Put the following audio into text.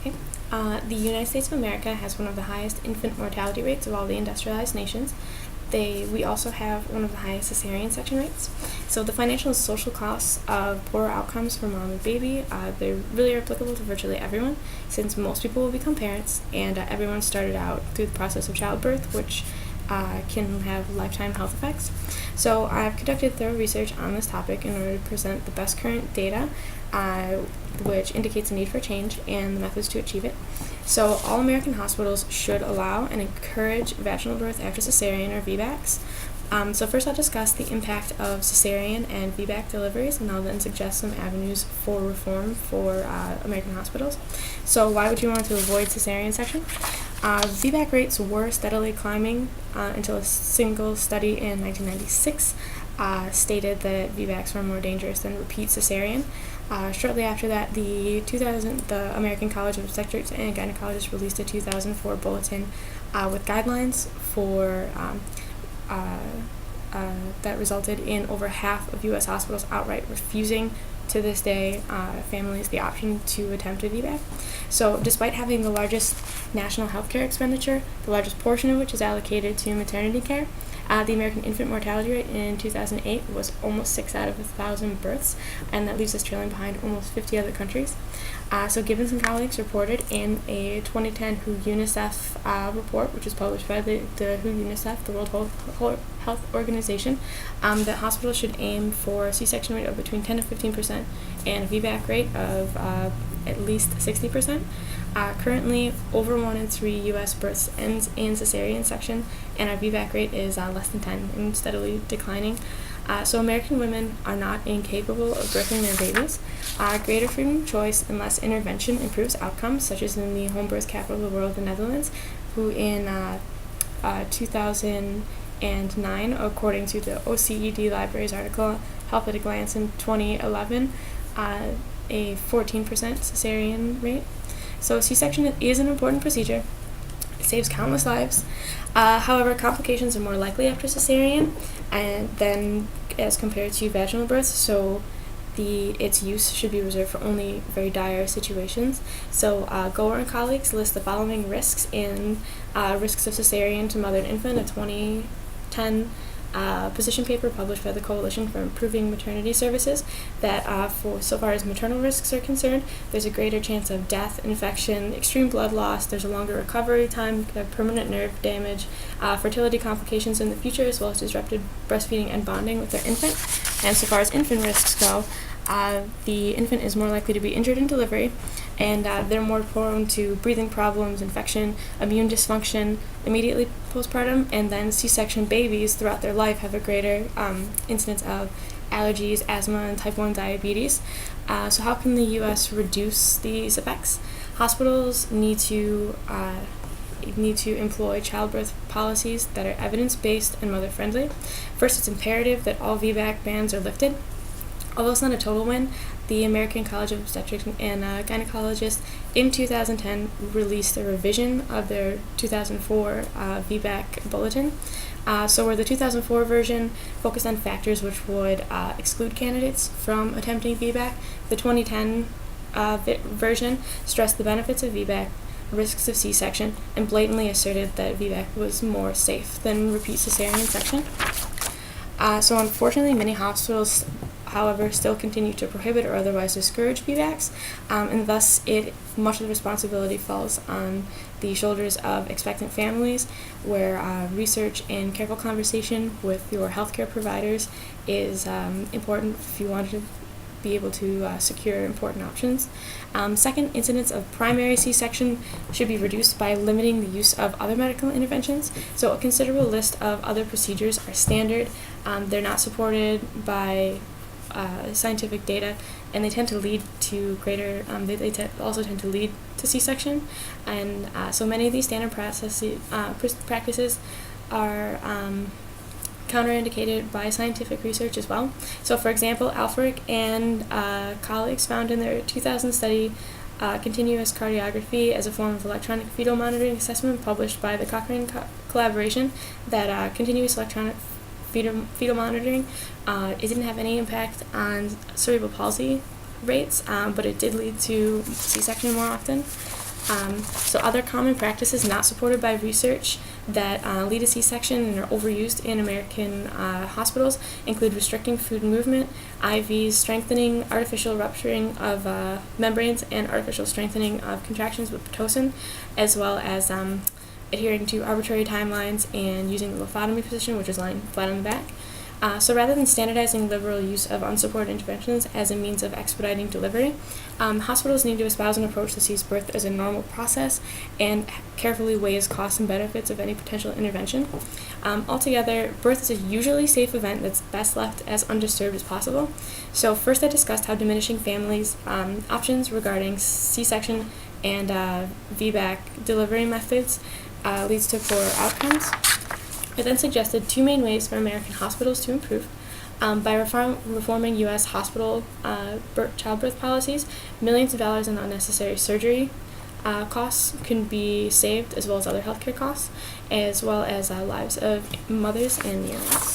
Okay. The United States of America has one of the highest infant mortality rates of all the industrialized nations. We also have one of the highest cesarean section rates. So the financial and social costs of poor outcomes for mom and baby, they really are applicable to virtually everyone, since most people will become parents, and everyone started out through the process of childbirth, which can have lifetime health effects. So I've conducted thorough research on this topic in order to present the best current data, which indicates a need for change and the methods to achieve it. So all American hospitals should allow and encourage vaginal birth after cesarean or VBACs. So first I'll discuss the impact of cesarean and VBAC deliveries, and I'll then suggest some avenues for reform for American hospitals. So why would you want to avoid cesarean section? VBAC rates were steadily climbing until a single study in 1996 stated that VBACs were more dangerous than repeat cesarean. Shortly after that, the American College of Obstetrics and Gynecologists released a 2004 bulletin with guidelines for that resulted in over half of U.S. hospitals outright refusing to this day families the option to attempt a VBAC. So despite having the largest national healthcare expenditure, the largest portion of which is allocated to maternity care, the American infant mortality rate in 2008 was almost 6 out of 1,000 births, and that leaves us trailing behind almost 50 other countries. So Gibbons and colleagues reported in a 2010 WHO UNICEF report, which was published by the WHO UNICEF, the World Health Organization, that hospitals should aim for a C-section rate of between 10 to 15% and a VBAC rate of at least 60%. Currently, over 1 in 3 U.S. births ends in cesarean section, and our VBAC rate is less than 10 and steadily declining. So American women are not incapable of birthing their babies. Greater freedom of choice and less intervention improves outcomes, such as in the home birth capital of the world, the Netherlands, who in 2009, according to the OECD Libraries article, Health at a Glance in 2011, a 14% cesarean rate. So C-section is an important procedure. It saves countless lives. However, complications are more likely after cesarean than as compared to vaginal birth, so its use should be reserved for only very dire situations. So Goer and colleagues list the following risks in Risks of Cesarean to Mother and Infant, a 2010 position paper published by the Coalition for Improving Maternity Services, that for so far as maternal risks are concerned, there's a greater chance of death, infection, extreme blood loss, there's a longer recovery time, permanent nerve damage, fertility complications in the future, as well as disrupted breastfeeding and bonding with their infant. And so far as infant risks go, the infant is more likely to be injured in delivery, and they're more prone to breathing problems, infection, immune dysfunction immediately postpartum, and then C-section babies throughout their life have a greater incidence of allergies, asthma, and type 1 diabetes. So how can the U.S. reduce these effects? Hospitals need to employ childbirth policies that are evidence-based and mother-friendly. First, it's imperative that all VBAC bans are lifted. Although it's not a total win, the American College of Obstetrics and Gynecologists in 2010 released a revision of their 2004 VBAC bulletin. So where the 2004 version focused on factors which would exclude candidates from attempting VBAC, the 2010 version stressed the benefits of VBAC, risks of C-section, and blatantly asserted that VBAC was more safe than repeat cesarean section. So unfortunately, many hospitals, however, still continue to prohibit or otherwise discourage VBACs, and thus much of the responsibility falls on the shoulders of expectant families, where research and careful conversation with your healthcare providers is important if you want to be able to secure important options. Second, incidence of primary C-section should be reduced by limiting the use of other medical interventions. So a considerable list of other procedures are standard. They're not supported by scientific data, and they tend to lead to greater, also tend to lead to C-section, and so many of these standard practices are counterindicated by scientific research as well. So for example, Alfric and colleagues found in their 2000 study continuous cardiography as a form of electronic fetal monitoring assessment published by the Cochrane collaboration that continuous electronic fetal monitoring, it didn't have any impact on cerebral palsy rates, but it did lead to C-section more often. So other common practices not supported by research that lead to C-section and are overused in American hospitals include restricting food movement, IVs, strengthening, artificial rupturing of membranes, and artificial strengthening of contractions with Pitocin, as well as adhering to arbitrary timelines and using the lithotomy position, which is lying flat on the back. So rather than standardizing liberal use of unsupported interventions as a means of expediting delivery, hospitals need to espouse an approach that sees birth as a normal process and carefully weighs costs and benefits of any potential intervention. Altogether, birth is a usually safe event that's best left as undisturbed as possible. So first I discussed how diminishing families' options regarding C-section and VBAC delivery methods leads to poor outcomes. I then suggested two main ways for American hospitals to improve. By reforming U.S. hospital childbirth policies, millions of dollars in unnecessary surgery costs can be saved, as well as other healthcare costs, as well as lives of mothers and neonates.